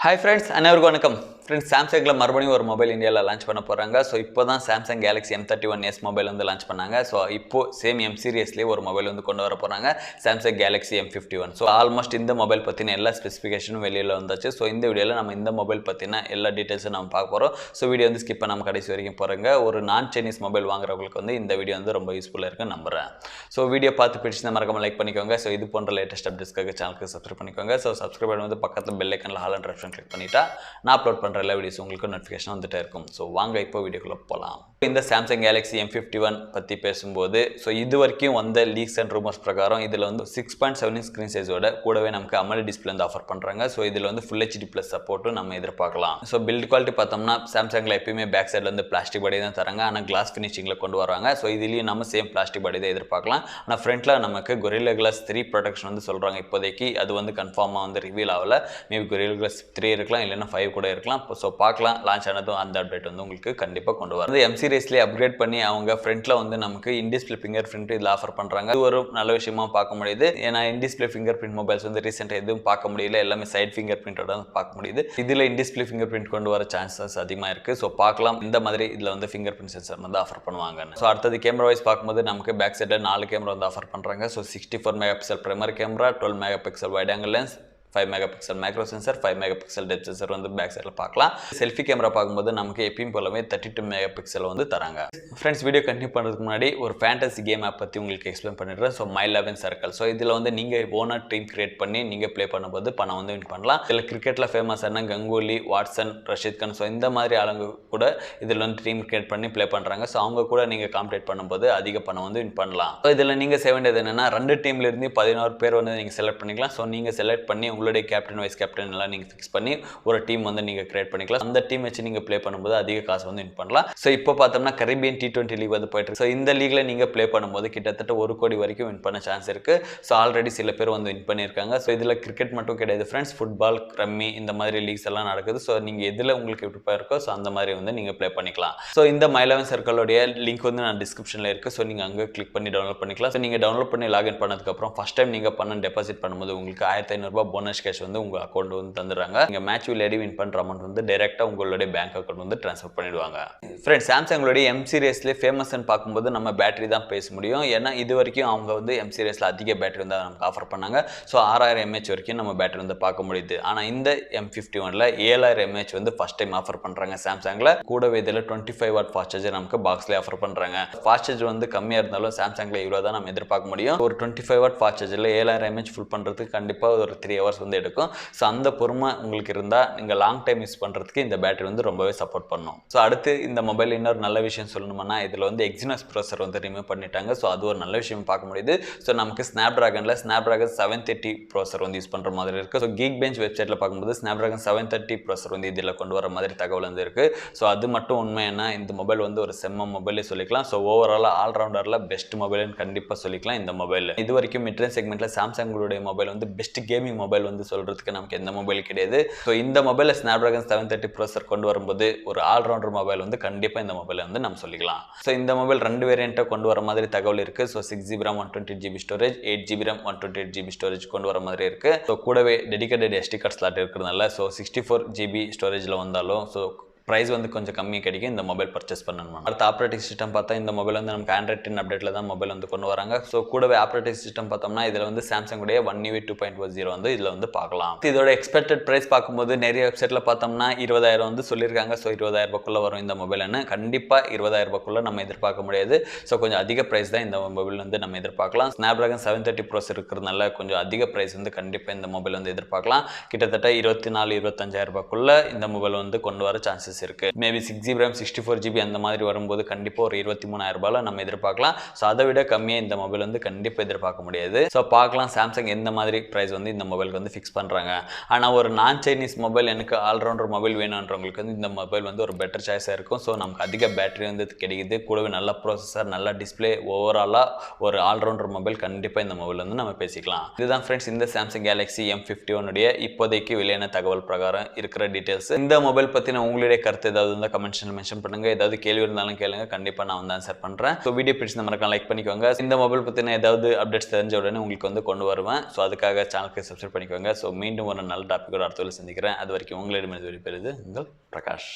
Hi friends, அனைவருக்கும் வணக்கம். Friends சாம்சங்கில் மறுபடியும் ஒரு மொபைல் இந்தியாவில் லான்ச் பண்ண போகிறாங்க. ஸோ இப்போ தான் சாம்சங் கேலக்ஸி M31s மொபைல் வந்து லான்ச் பண்ணாங்க. ஸோ இப்போது சேம் M சீரியஸ்லேயே ஒரு மொபைல் வந்து கொண்டு வர போகிறாங்க, Samsung Galaxy M51. So almost இந்த மொபைல் பற்றின எல்லா ஸ்பெசிஃபிகேஷனும் வெளியில் வந்தாச்சு. ஸோ இந்த வீடியோவில் நம்ம இந்த மொபைல் பற்றின எல்லா டீட்டெயில்ஸும் நம்ம பார்க்க போகிறோம். ஸோ வீடியோ வந்து ஸ்கிப் பண்ணாமல் கடைசி வரைக்கும் போகிறேங்க. ஒரு நான் சைனீஸ் மொபைல் வாங்குறவங்களுக்கு வந்து இந்த வீடியோ வந்து ரொம்ப யூஸ்ஃபுல்லாக இருக்குன்னு நம்புகிறேன். ஸோ வீடியோ பார்த்து பிடிச்சிருந்தா மறக்காம லைக் பண்ணிக்கோங்க. ஸோ இது போன்ற லேட்டஸ்ட் அப்டேட்ஸ்க்காக சேனலுக்கு சப்ஸ்கிரைப் பண்ணிக்கோங்க. ஸோ சப்ஸ்கிரைப் வந்து பக்கத்தில் பெல் ஐக்கனில் ஆல் அண்ட் ஆப்ஷன் கிளிக் பண்ணிட்டா நான் அப்லோட் பண்ணுற எல்லா வீடியோஸ் உங்களுக்கு நோட்டிஃபிகேஷன் வந்துட்டே இருக்கும். ஸோ வாங்க இப்போ வீடியோக்குள்ளே போகலாம். இந்த சாம்சங் கேலக்ஸி M51 பற்றி பேசும்போது ஸோ இது வரைக்கும் வந்த லீக்ஸ் அண்ட் ரூமர்ஸ் பிரகாரம் இதில் வந்து 6.7 ஸ்க்ரீன் சைஸோட கூடவே நமக்கு AMOLED டிஸ்பிளே வந்து ஆஃபர் பண்ணுறாங்க. ஸோ இதில் வந்து ஃபுல் HD ப்ளஸ் சப்போர்ட்டும் நம்ம எதிர்பார்க்கலாம். ஸோ பில்ட் குவாலிட்டி பார்த்தோம்னா சாம்சங்கில் எப்பயுமே பேக் சைடில் வந்து பிளாஸ்டிக் பாடி தான் தராங்க, ஆனால் கிளாஸ் ஃபினிஷிங்கில் கொண்டு வராங்க. ஸோ இதுலேயும் நம்ம சேம் பிளாஸ்டிக் பாடி தான் எதிர்பார்க்கலாம். ஆனால் ஃப்ரண்ட்டில் நமக்கு Gorilla Glass 3 ப்ரொடெக்ஷன் வந்து சொல்கிறாங்க. இப்போதைக்கு அது வந்து கன்ஃபார்மாக வந்து ரிவீல் ஆகலை. மேபி Gorilla Glass 3 இருக்கலாம், இல்லைன்னா 5 கூட இருக்கலாம். ஸோ பார்க்கலாம், லான்ச் ஆனதும் அந்த அப்டேட் வந்து உங்களுக்கு கண்டிப்பாக கொண்டு வரும். M சீரிஸ்லேயே அப்கிரேட் பண்ணி அவங்க ஃப்ரண்ட்டில் வந்து நமக்கு இன்டிஸ்பிளே ஃபிங்கர் பிரிண்ட் இதில் ஆஃபர் பண்ணுறாங்க. இது ஒரு நல்ல விஷயமா பார்க்க முடியுது. ஏன்னா இன்டிஸ்பிளே ஃபிங்கர் பிரிண்ட் மொபைல்ஸ் வந்து ரீசெண்டாக எதுவும் பார்க்க முடியல, எல்லாமே சைட் ஃபிங்கர் பிரிண்டோட பார்க்க முடியுது. இதில் இன்டிஸ்பிளே ஃபிங்கர் பிரிண்ட் கொண்டு வர சான்சஸ் அதிகமாக இருக்குது. ஸோ பார்க்கலாம் இந்த மாதிரி இதில் வந்து ஃபிங்கர் பிரிண்ட் சென்சர் வந்து ஆஃபர் பண்ணுவாங்க. ஸோ அடுத்தது கேமரா வைஸ் பார்க்கும்போது நமக்கு பேக் சைடில் 4 கேமரா வந்து ஆஃபர் பண்ணுறாங்க. So 64 mega pixel primary camera, 12 mega pixel wide angle lens, 5 mega pixel micro sensor, 5 mega pixel depth sensor வந்து பேக் சைடில் பார்க்கலாம். செல்ஃபி கேமரா பார்க்கும்போது நமக்கு எப்பயும் போலவே 32 மெகா பிக்சல் வந்து தராங்க. ஃப்ரெண்ட்ஸ், வீடியோ கண்டினியூ பண்ணுறதுக்கு முன்னாடி ஒரு ஃபேண்டசி கேம் ஆப் பற்றி உங்களுக்கு எக்ஸ்பிளைன் பண்ணிடுறேன். So My 11 Circle. ஸோ இதில் வந்து நீங்கள் ஓனர் டீம் கிரியேட் பண்ணி நீங்கள் ப்ளே பண்ணும்போது பணம் வந்து வின் பண்ணலாம். இதில் கிரிக்கெட்டில் ஃபேமஸான கங்குலி, வாட்சன், ரஷீத் கான், ஸோ இந்த மாதிரி ஆளுங்க கூட இதில் வந்து டீம் கிரியேட் பண்ணி ப்ளே பண்ணுறாங்க. ஸோ அவங்க கூட நீங்கள் காம்படேட் பண்ணும்போது அதிக பணம் வந்து வின் பண்ணலாம். ஸோ இதில் நீங்கள் செய்ய வேண்டியது என்னென்னா 2 டீம்லேருந்து 11 பேர் வந்து நீங்கள் செலக்ட் பண்ணிக்கலாம். ஸோ நீங்கள் செலக்ட் பண்ணி உங்களுடைய கேப்டன் வைஸ் கேப்டன் எல்லாம் நீங்கள் ஃபிக்ஸ் பண்ணி ஒரு டீம் வந்து நீங்கள் கிரியேட் பண்ணிக்கலாம். அந்த டீம் வச்சு நீங்கள் ப்ளே பண்ணும்போது அதிக காசு வந்து வின் பண்ணலாம். ஸோ இப்போ பார்த்தோம்னா கரீபியன் T20 லீக் வந்து போயிட்டு இருக்கு. ஸோ இந்த லீக்ல நீங்கள் ப்ளே பண்ணும்போது கிட்டத்தட்ட 1 கோடி வரைக்கும் வின் பண்ண சான்ஸ் இருக்கு. ஸோ ஆல்ரெடி சில பேர் வந்து வின் பண்ணியிருக்காங்க. ஸோ இதில் கிரிக்கெட் மட்டும் கிடையாது ஃப்ரெண்ட்ஸ், ஃபுட்பால், ரம்மி இந்த மாதிரி லீக்ஸ் எல்லாம் நடக்குது. ஸோ நீங்கள் எதில் உங்களுக்கு விருப்பம் இருக்கோ ஸோ அந்த மாதிரி வந்து நீங்கள் ப்ளே பண்ணிக்கலாம். ஸோ இந்த My 11 Circle-உடைய லிங்க் வந்து நான் டிஸ்கிரிப்ஷனில் இருக்குது. ஸோ நீங்கள் அங்கே கிளிக் பண்ணி டவுன்லோட் பண்ணிக்கலாம். ஸோ நீங்கள் டவுன்லோட் பண்ணி லாகின் பண்ணதுக்கப்புறம் ஃபஸ்ட் டைம் நீங்கள் பணம் டெபாசிட் பண்ணும்போது உங்களுக்கு 1500 ரூபாய் போனஸ் கேஷ் வந்து உங்கள் அக்கௌண்ட் வந்து தந்துடுறாங்க. நீங்கள் மேட்ச் விளையாடி வின் பண்ணுற அமௌண்ட் வந்து டைரெக்டாக உங்களுடைய பேங்க் அக்கௌண்ட் வந்து ட்ரான்ஸ்ஃபர் பண்ணிடுவாங்க. ஃப்ரெண்ட்ஸ், சாம்சங்களுடைய M சீரிஸ்லேயே ஃபேமஸ்ன்னு பார்க்கும்போது நம்ம பேட்டரி தான் பேச முடியும். ஏன்னா இது வரைக்கும் அவங்க வந்து M சீரிஸில் அதிக பேட்டரி வந்து நமக்கு ஆஃபர் பண்ணாங்க. ஸோ 6000 mAh வரைக்கும் நம்ம பேட்டரி வந்து பார்க்க முடியுது. ஆனால் இந்த M51ல் 7000 mAh வந்து ஃபஸ்ட் டைம் ஆஃபர் பண்ணுறாங்க சாம்சங்கில். கூடவே இதில் 25 வாட் ஃபாஸ்ட் சார்ஜர் நமக்கு பாக்ஸ்லேயே ஆஃபர் பண்ணுறாங்க. ஃபாஸ்ட் சார்ஜர் வந்து கம்மியாக இருந்தாலும் சாம்சங்கில் இவ்வளோ தான் நம்ம எதிர்பார்க்க முடியும். ஒரு 25 வாட் ஃபாஸ்ட் சார்ஜரில் 7000 mAh ஃபுல் பண்ணுறதுக்கு கண்டிப்பாக ஒரு 3 hours வந்து எடுக்கும். ஸோ அந்த பொறுமை உங்களுக்கு இருந்தால் நீங்கள் லாங் டைம் யூஸ் பண்ணுறதுக்கு இந்த பேட்டரி வந்து ரொம்பவே சப்போர்ட் பண்ணும். ஸோ அடுத்து இந்த மொபைல் இன்னொரு நல்ல விஷயம் சொல்லணும்னா இதில் வந்து எக்ஸினோஸ் ப்ராசஸர் வந்து ரிமூவ் பண்ணிட்டாங்க. ஸோ அது ஒரு நல்ல விஷயம் பார்க்க முடியுது. ஸோ நமக்கு ஸ்னாப்டிராகன் 730 ப்ராசஸர் வந்து யூஸ் பண்ணுற மாதிரி இருக்குது. ஸோ Geekbench வெப்சைட்டில் பார்க்கும்போது ஸ்னாப்டிராகன் 730 ப்ராசஸர் வந்து இதில் கொண்டு வர மாதிரி தகவல் வந்து இருக்குது. ஸோ அது மட்டும் உண்மையான இந்த மொபைல் வந்து ஒரு செம்ம மொபைலே சொல்லிக்கலாம். ஸோ ஓவராலாக ஆல்ரவுண்டரில் பெஸ்ட் மொபைல்னு கண்டிப்பாக சொல்லிக்கலாம் இந்த மொபைல். இது வரைக்கும் மிட்ரேஞ்ச் செக்மெண்ட்டில் சாம்சங்களுடைய மொபைல் வந்து பெஸ்ட் கேமிங் மொபைல் வந்து சொல்கிறதுக்கு நமக்கு எந்த மொபைல் கிடையாது. ஸோ இந்த மொபைலில் ஸ்னாப்டிராகன் 730 ப்ராசஸர் கொண்டு வரும்போது ஒரு ஆல்ரவுண்டர் மொபைல் வந்து கண்டிப்பாக இந்த மொபைலை வந்து நம்ம சொல்லிக்கலாம். ஸோ இந்த மொபைல் 2 வேரியண்ட்டை கொண்டு வர மாதிரி தகவல் இருக்குது. So 6GB RAM 128GB storage, 8GB RAM 128GB storage கொண்டு வர மாதிரி இருக்குது. ஸோ கூடவே டெடிகேட்டட் SD கார்டு ஸ்லாட் இருக்கிறதுனால ஸோ 64GB ஸ்டோரேஜில் வந்தாலும் ஸோ ப்ரைஸ் வந்து கொஞ்சம் கம்மி கிடைக்கும் இந்த மொபைல் பர்ச்சேஸ் பண்ணணும். அடுத்த ஆப்ரேட்டிங் சிஸ்டம் பார்த்தா இந்த மொபைல் வந்து நமக்கு Android 10 அப்டேட்டில் தான் மொபைல் வந்து கொண்டு வராங்க. ஸோ கூடவே ஆப்ரேட்டிங் சிஸ்டம் பார்த்தோம்னா இதில் வந்து சாம்சங்குடைய One UI 2.0 வந்து இதில் வந்து பார்க்கலாம். இதோட எக்ஸ்பெக்டட் ப்ரைஸ் பார்க்கும்போது நிறைய வெப்சைட்டில் பார்த்தோம்னா 20000 வந்து சொல்லியிருக்காங்க. ஸோ 20000 ரூபாய்க்குள்ளே வரும் இந்த மொபைல்னு. கண்டிப்பாக 20000 ரூபாய்க்குள்ளே நம்ம எதிர்பார்க்க முடியாது. ஸோ கொஞ்சம் அதிக ப்ரைஸ் தான் இந்த மொபைல் வந்து நம்ம எதிர்பார்க்கலாம். ஸ்னாப்டிராகன் 730 ப்ராசஸர் இருக்கிறதுனால கொஞ்சம் அதிக ப்ரைஸ் வந்து கண்டிப்பாக இந்த மொபைல் வந்து எதிர்பார்க்கலாம். கிட்டத்தட்ட 24-25,000 ரூபாய்க்குள்ளே இந்த மொபைல் வந்து கொண்டு வர சான்சஸ் இருக்குது. மேபி 6GB RAM 64GB அந்த மாதிரி வரும்போது கண்டிப்பாக ஒரு 23,000 ரூபாயில் நம்ம எதிர்பார்க்கலாம். ஸோ அதை விட கம்மியாக இந்த மொபைல் வந்து கண்டிப்பாக எதிர்பார்க்க முடியாது. ஸோ பார்க்கலாம் சாம்சங் எந்த மாதிரி ப்ரைஸ் வந்து இந்த மொபைலுக்கு வந்து ஃபிக்ஸ் பண்ணுறாங்க. ஆனால் ஒரு நான் சைனீஸ் மொபைல் எனக்கு ஆல்ரவுண்டர் மொபைல் வேணுன்றவங்களுக்கு வந்து இந்த மொபைல் வந்து ஒரு பெட்டர் சாய்ஸாக இருக்கும். ஸோ நமக்கு அதிக பேட்டரி வந்து கிடைக்குது, கூடவே நல்ல ப்ராசஸர், நல்ல டிஸ்பிளே, ஓவராலாக ஒரு ஆல்ரவுண்டர் மொபைல் கண்டிப்பாக இந்த மொபைல் வந்து நம்ம பேசிக்கலாம். இதுதான் ஃப்ரெண்ட்ஸ் இந்த சாம்சங் கேலக்ஸி M51 இப்போதைக்கு வெளியான தகவல் பிரகாரம் இருக்கிற டீட்டெயில்ஸ். இந்த மொபைல் பற்றின உங்களுடைய கருத்து ஏதாவது இருந்தால் கமெண்ட்ஸில் மென்ஷன் பண்ணுங்கள். ஏதாவது கேள்வி இருந்தாலும் கேளுங்க, கண்டிப்பாக நான் வந்து ஆன்சர் பண்ணுறேன். ஸோ வீடியோ பிடிச்ச மறக்காம லைக் பண்ணிக்கோங்க. இந்த மொபைல் பற்றின ஏதாவது அப்டேட்ஸ் தெரிஞ்ச உடனே உங்களுக்கு வந்து கொண்டு வருவேன். ஸோ அதுக்காக சேனலுக்கு சப்ஸ்கிரைப் பண்ணிக்கோங்க. ஸோ மீண்டும் ஒரு நல்ல டாப்பிக்கோட அடுத்த சந்திக்கிறேன். அது வரைக்கும் உங்களிடமிருந்து விடைபெறுவது உங்கள் பிரகாஷ்.